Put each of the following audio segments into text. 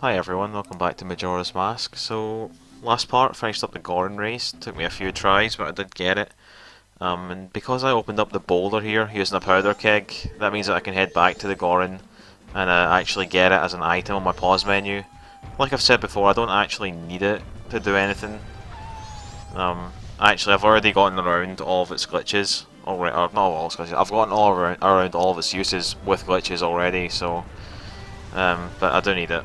Hi everyone, welcome back to Majora's Mask. So, last part, finished up the Goron race. Took me a few tries, but I did get it. And because I opened up the boulder here using a powder keg, that means that I can head back to the Goron and actually get it as an item on my pause menu. Like I've said before, I don't actually need it to do anything. Actually, I've already gotten around all of its glitches. Already, or not all its glitches, I've gotten all around all of its uses with glitches already, so... but I do need it.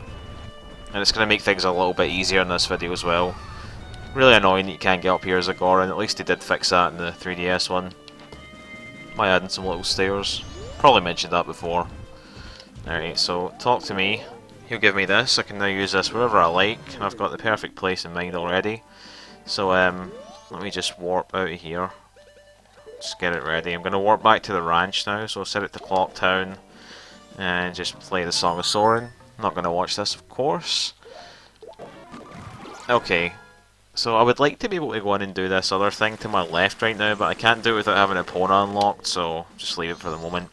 And it's going to make things a little bit easier in this video as well. Really annoying that you can't get up here as a Goron, at least they did fix that in the 3DS one. By adding some little stairs. Probably mentioned that before. Alright, so talk to me. He'll give me this, I can now use this wherever I like, and I've got the perfect place in mind already. So let me just warp out of here. Just get it ready. I'm going to warp back to the ranch now, so I'll set it to Clock Town. And just play the Song of Soren. Not going to watch this, of course. Okay, so I would like to be able to go in and do this other thing to my left right now, but I can't do it without having Epona unlocked, so just leave it for the moment.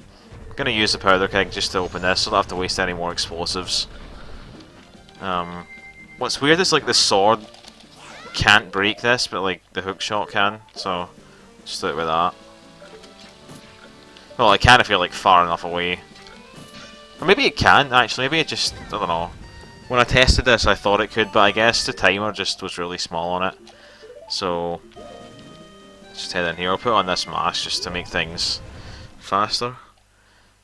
I'm going to use the powder keg just to open this, so I don't have to waste any more explosives. What's weird is like the sword can't break this, but like the hook shot can, so just do it with that. Well, I can if you're like far enough away. Or maybe it can, actually. Maybe it just... I don't know. When I tested this, I thought it could, but I guess the timer just was really small on it. So... just head in here. I'll put on this mask just to make things faster.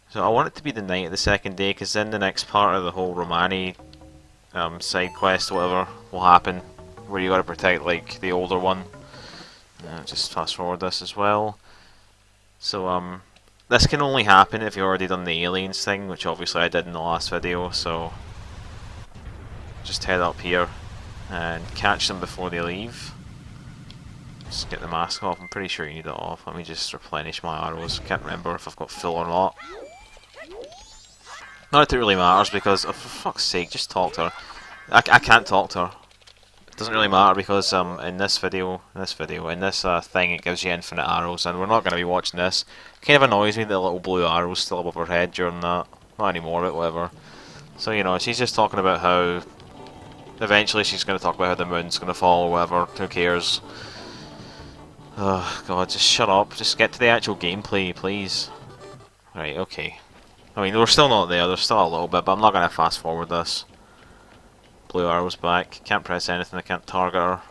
So I want it to be the night of the second day, because then the next part of the whole Romani side quest, whatever, will happen. Where you gotta protect, like, the older one. Just fast forward this as well. So, this can only happen if you've already done the aliens thing, which obviously I did in the last video, so just head up here and catch them before they leave. Just get the mask off, I'm pretty sure you need it off. Let me just replenish my arrows, can't remember if I've got full or not. Not that it really matters because, oh, for fuck's sake, just talk to her. I can't talk to her. It doesn't really matter because in this thing it gives you infinite arrows, and we're not going to be watching this. It kind of annoys me that the little blue arrows still above her head during that. Not anymore, but whatever. So, you know, she's just talking about how eventually she's going to talk about how the moon's going to fall or whatever. Who cares? Oh, God, just shut up. Just get to the actual gameplay, please. Right, okay. I mean, we're still not there. There's still a little bit, but I'm not going to fast forward this. Blue arrow's back. Can't press anything, I can't target her.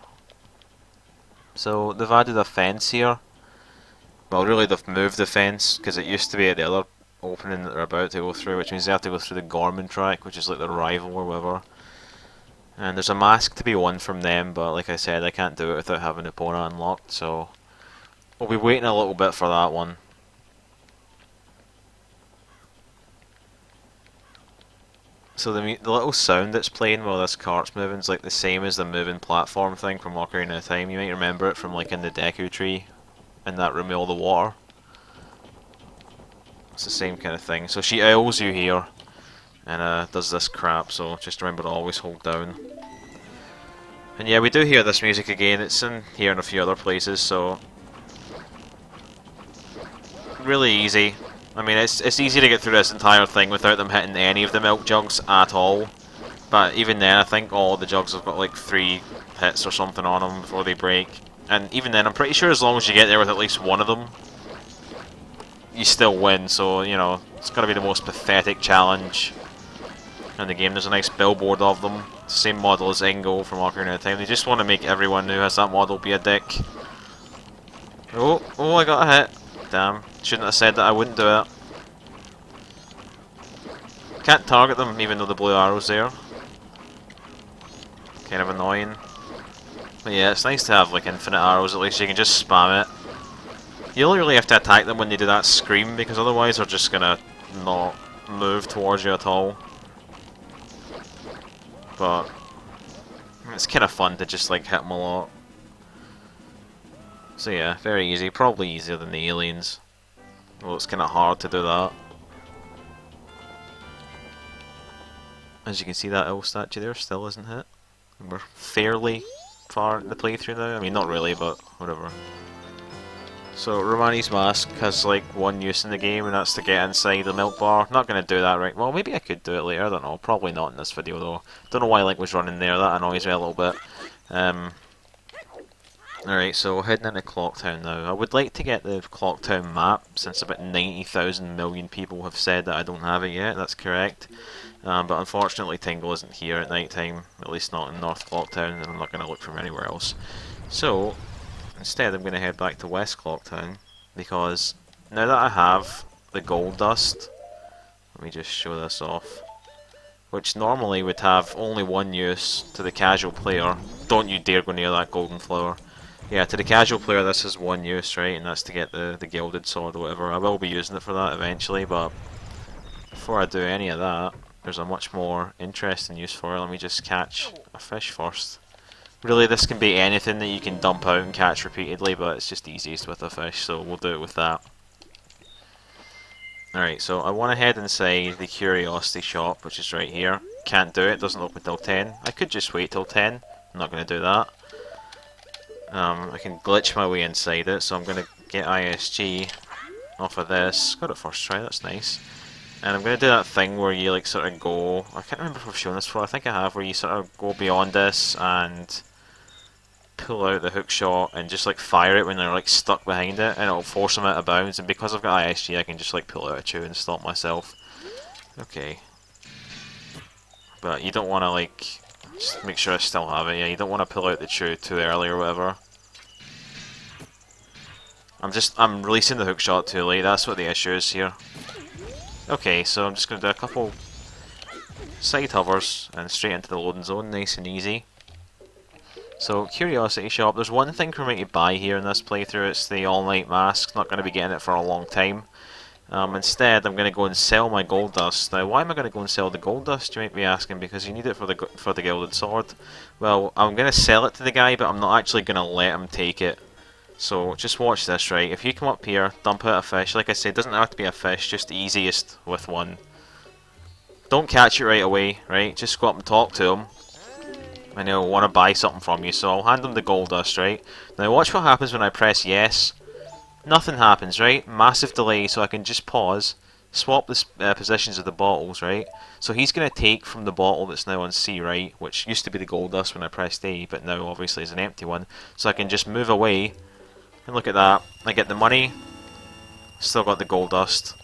So they've added a fence here. Well, really they've moved the fence, because it used to be at the other opening that they're about to go through, which means they have to go through the Gorman track, which is like the rival or whatever. And there's a mask to be won from them, but like I said, I can't do it without having Epona unlocked, so we'll be waiting a little bit for that one. So the little sound that's playing while this cart's moving is like the same as the moving platform thing from Ocarina of Time. You might remember it from like in the Deku Tree, in that room with all the water. It's the same kind of thing. So she owls you here, and does this crap, so just remember to always hold down. And yeah, we do hear this music again, it's in here and a few other places, so... really easy. I mean, it's easy to get through this entire thing without them hitting any of the milk jugs at all. But even then, I think all the jugs have got like 3 hits or something on them before they break. And even then, I'm pretty sure as long as you get there with at least one of them, you still win. So, you know, it's going to be the most pathetic challenge in the game. There's a nice billboard of them. Same model as Ingo from Ocarina of Time. They just want to make everyone who has that model be a dick. Oh, I got a hit. Damn. Shouldn't have said that I wouldn't do it. Can't target them even though the blue arrow's there. Kind of annoying. But yeah, it's nice to have like infinite arrows, at least you can just spam it. You only really have to attack them when they do that scream, because otherwise they're just gonna not move towards you at all. But it's kind of fun to just like hit them a lot. So yeah, very easy, probably easier than the aliens. Well, it's kind of hard to do that. As you can see, that owl statue there still isn't hit. And we're fairly far in the playthrough now. I mean, not really, but whatever. So Romani's mask has like one use in the game, and that's to get inside the milk bar. Not going to do that right. Well, maybe I could do it later. I don't know. Probably not in this video though. Don't know why Link was running there. That annoys me a little bit. Alright, so heading into Clocktown now. I would like to get the Clocktown map, since about 90,000 million people have said that I don't have it yet. That's correct. But unfortunately Tingle isn't here at night time, at least not in North Clocktown, and I'm not going to look from anywhere else. So, instead I'm going to head back to West Clocktown, because now that I have the gold dust, let me just show this off, which normally would have only one use to the casual player. Don't you dare go near that golden flower. Yeah, to the casual player this is one use, right, and that's to get the gilded sword or whatever. I will be using it for that eventually, but before I do any of that, there's a much more interesting use for it. Let me just catch a fish first. Really, this can be anything that you can dump out and catch repeatedly, but it's just easiest with a fish, so we'll do it with that. Alright, so I want to head inside the curiosity shop, which is right here. Can't do it, doesn't open till 10. I could just wait till 10, I'm not going to do that. I can glitch my way inside it, so I'm going to get ISG off of this. Got it first try, that's nice. And I'm going to do that thing where you like sort of go, I can't remember if I've shown this before, I think I have, where you sort of go beyond this and pull out the hook shot and just like fire it when they're like stuck behind it, and it'll force them out of bounds, and because I've got ISG I can just like pull out a chew and stop myself. Okay. But you don't want to like, just make sure I still have it, yeah, you don't want to pull out the chew too early or whatever. I'm releasing the hook shot too late, that's what the issue is here. Okay, so I'm just going to do a couple side hovers and straight into the loading zone, nice and easy. So, Curiosity Shop, there's one thing for me to buy here in this playthrough, it's the all-night mask, not going to be getting it for a long time. Instead, I'm going to go and sell my gold dust. Now, why am I going to go and sell the gold dust, you might be asking, because you need it for the gilded sword. Well, I'm going to sell it to the guy, but I'm not actually going to let him take it. So, just watch this, right? If you come up here, dump out a fish, like I said, it doesn't have to be a fish, just the easiest with one. Don't catch it right away, right? Just go up and talk to him. And he'll want to buy something from you, so I'll hand him the gold dust, right? Now watch what happens when I press yes. Nothing happens, right? Massive delay, so I can just pause, swap the positions of the bottles, right? So he's going to take from the bottle that's now on C, right? Which used to be the gold dust when I pressed A, but now obviously is an empty one. So I can just move away, and look at that. I get the money, still got the gold dust.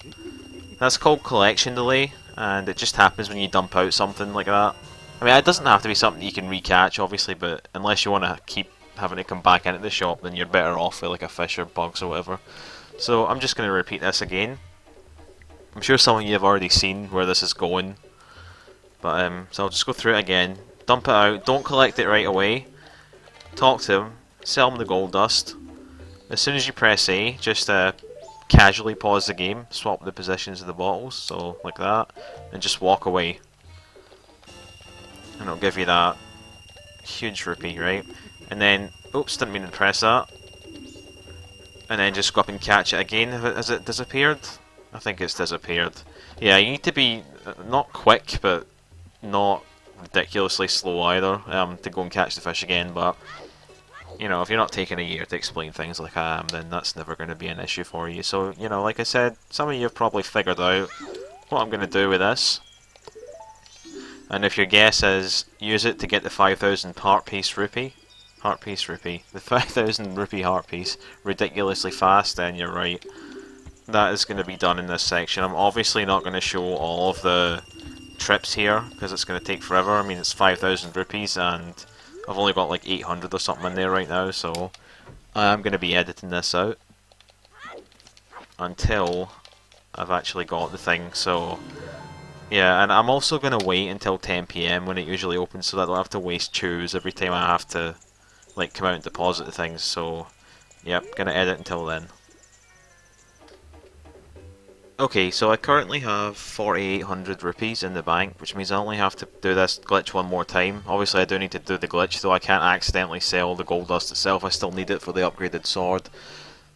That's called collection delay, and it just happens when you dump out something like that. I mean, it doesn't have to be something you can recatch, obviously, but unless you want to keep having to come back into the shop, then you're better off with like a fish or bugs or whatever. So I'm just going to repeat this again. I'm sure some of you have already seen where this is going, but so I'll just go through it again. Dump it out, don't collect it right away. Talk to him, sell him the gold dust. As soon as you press A, just casually pause the game, swap the positions of the bottles, so like that, and just walk away. And it'll give you that huge rupee, right? And then, oops, didn't mean to press that. And then just go up and catch it again. Has it disappeared? I think it's disappeared. Yeah, you need to be not quick, but not ridiculously slow either, to go and catch the fish again, but you know, if you're not taking a year to explain things like I am, then that's never going to be an issue for you. So, you know, like I said, some of you have probably figured out what I'm going to do with this. And if your guess is, use it to get the 5,000 heart piece rupee, the 5,000 rupee heart piece ridiculously fast, then you're right. That is going to be done in this section. I'm obviously not going to show all of the trips here, because it's going to take forever. I mean, it's 5,000 rupees, and I've only got like 800 or something in there right now, so I am going to be editing this out until I've actually got the thing, so yeah, and I'm also going to wait until 10 PM when it usually opens, so that I don't have to waste chews every time I have to like come out and deposit the things, so yep, going to edit until then. Okay, so I currently have 4,800 rupees in the bank, which means I only have to do this glitch one more time. Obviously I do need to do the glitch, though I can't accidentally sell the gold dust itself, I still need it for the upgraded sword.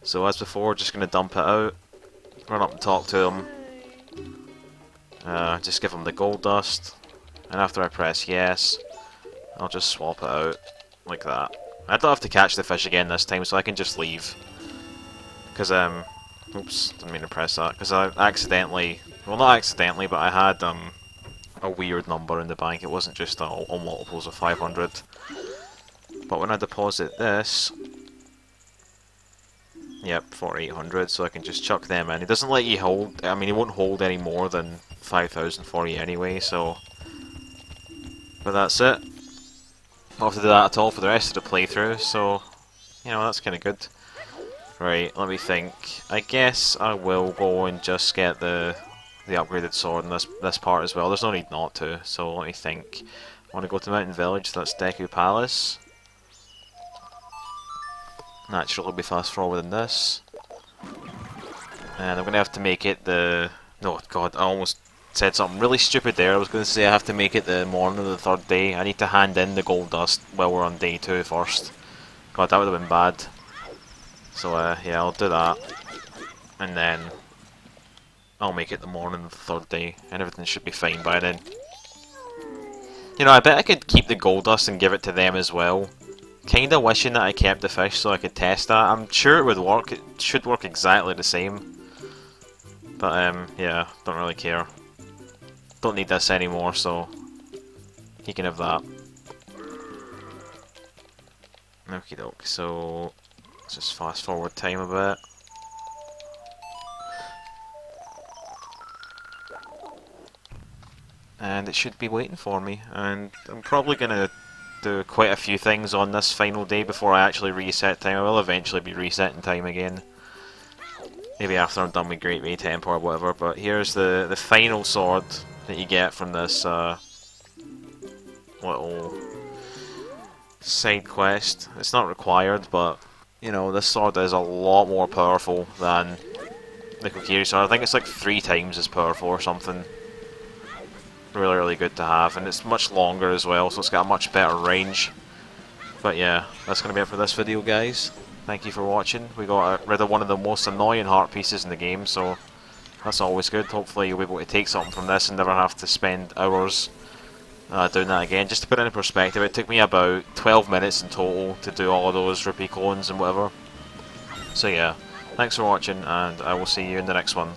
So as before, just going to dump it out, run up and talk to him, just give him the gold dust, and after I press yes, I'll just swap it out, like that. I don't have to catch the fish again this time, so I can just leave. Because, oops, didn't mean to press that. Because I accidentally, well not accidentally, but I had a weird number in the bank. It wasn't just all multiples of 500. But when I deposit this, yep, 4800, so I can just chuck them in. It doesn't let you hold, I mean, it won't hold any more than 5000 for you anyway, so. But that's it. Not have to do that at all for the rest of the playthrough, so, you know, that's kind of good. Right, let me think. I guess I will go and just get the upgraded sword in this part as well. There's no need not to, so let me think. I want to go to Mountain Village, so that's Deku Palace. Naturally, will be fast forwarding this. And I'm going to have to make it the... No, God, I almost said something really stupid there. I was going to say I have to make it the morning of the third day. I need to hand in the gold dust while we're on day 2 first. God, that would have been bad. So, yeah, I'll do that. And then I'll make it the morning of the third day. And everything should be fine by then. You know, I bet I could keep the gold dust and give it to them as well. Kinda wishing that I kept the fish so I could test that. I'm sure it would work. It should work exactly the same. But, yeah, don't really care. Don't need this anymore, so he can have that. Okie doke, so let's just fast forward time a bit. And it should be waiting for me, and I'm probably gonna do quite a few things on this final day before I actually reset time. I will eventually be resetting time again. Maybe after I'm done with Great Bay Temple or whatever, but here's the final sword that you get from this little side quest. It's not required, but you know, this sword is a lot more powerful than the Kokiri sword. I think it's like 3 times as powerful or something. Really, really good to have, and it's much longer as well, so it's got a much better range. But yeah, that's going to be it for this video, guys. Thank you for watching. We got rid of one of the most annoying heart pieces in the game, so that's always good. Hopefully you'll be able to take something from this and never have to spend hours doing that again. Just to put it in perspective, it took me about 12 minutes in total to do all of those rupee clones and whatever. So yeah, thanks for watching, and I will see you in the next one.